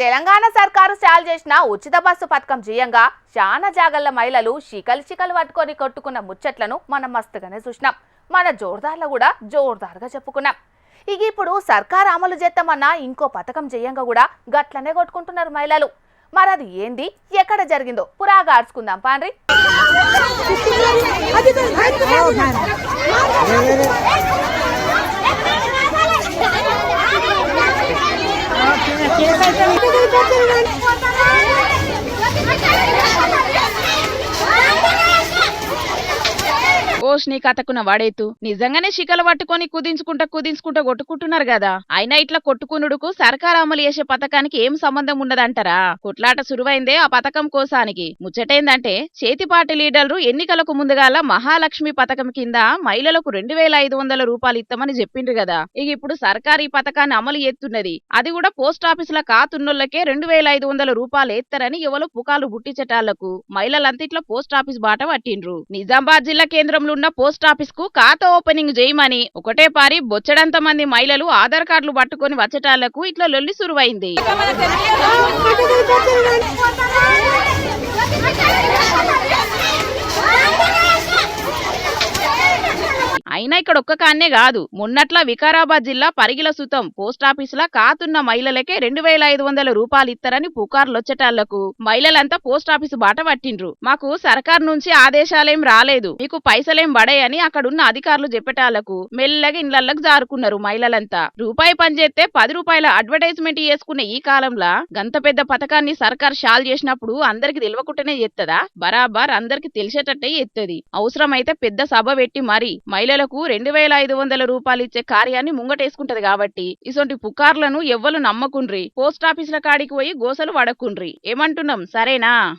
తెలంగాణ సర్కారు చాలు చేసిన ఉచిత బస్సు పథకం జీయంగా చాలా జాగల్ల మహిళలు చికలు పట్టుకొని కొట్టుకున్న ముచ్చట్లను మనం మస్తుగానే చూసినాం. మన జోర్దార్లో కూడా జోర్దార్గా చెప్పుకున్నాం. ఇక ఇప్పుడు సర్కారు అమలు చేస్తామన్న ఇంకో పథకం చేయంగా కూడా గట్లనే కొట్టుకుంటున్నారు మహిళలు. మరి అది ఏంది, ఎక్కడ జరిగిందో పురాగా ఆర్చుకుందాం పాండ్రి. ఓష్ నీ కథకున్న వాడేతు నిజంగానే శికలు పట్టుకొని కుదించుకుంటా కొట్టుకుంటున్నారు కదా. అయినా ఇట్లా కొట్టుకునుడుకు సర్కారు అమలు చేసే పథకానికి ఏం సంబంధం ఉన్నదంటారా? కొట్లాట సురువైందే ఆ పథకం కోసానికి. ముచ్చటేందంటే చేతిపాటి లీడర్లు ఎన్నికలకు ముందుగాల మహాలక్ష్మి పథకం కింద మహిళలకు 2500 రూపాయలు ఇస్తామని చెప్పిండ్రు కదా. ఇక ఇప్పుడు సర్కారు ఈ పథకాన్ని అమలు చేస్తున్నది. అది కూడా పోస్ట్ ఆఫీసుల కాతున్నోళ్లకే 2500 రూపాయలు ఎత్తారని ఎవరో పుకాలు బుట్టించటాలకు మహిళలంతా ఇట్లా పోస్ట్ ఆఫీస్ బాట పట్టిండ్రు. నిజామాబాద్ జిల్లా కేంద్రంలో ఉన్న పోస్ట్ ఆఫీస్ కు ఖాతా ఓపెనింగ్ చేయమని ఒకటే పారి బొచ్చడంత మంది మహిళలు ఆధార్ కార్డులు పట్టుకొని వచ్చేటాళ్లకు ఇట్లా లొల్లి సురువైంది. అయినా ఇక్కడ ఒక్క కాన్నే కాదు, మొన్నట్ల వికారాబాద్ జిల్లా పరిగిల సుతం పోస్ట్ ఆఫీసుల కాతున్న మహిళలకే 2500 రూపాయలు ఇస్తారని పుకార్లొచ్చేటాళ్లకు మహిళలంతా పోస్ట్ ఆఫీసు బాట పట్టిండ్రు. మాకు సర్కార్ నుంచి ఆదేశాలేం రాలేదు, మీకు పైసలేం పడాయని అక్కడున్న అధికారులు చెప్పేటాళ్లకు మెల్లగా ఇండ్లకి జారుకున్నారు మహిళలంతా. రూపాయి పనిచేస్తే 10 రూపాయల అడ్వర్టైజ్మెంట్ చేసుకున్న ఈ కాలంలో గంత పెద్ద పథకాన్ని సర్కార్ షాల్ చేసినప్పుడు అందరికి తెలియకుండానే చేస్తదా? బరాబర్ అందరికి తెలిసేటట్టే చేస్తది. అవసరమైతే పెద్ద సభ పెట్టి మరి మహిళలకు 2500 రూపాయలు ఇచ్చే కార్యాన్ని ముంగటేసుకుంటది. కాబట్టి ఇసొంటి పుకార్లను ఎవ్వరు నమ్మకుండ్రి, పోస్ట్ ఆఫీసుల కాడికి పోయి గోసలు పడకుండ్రి. ఏమంటున్నాం, సరేనా?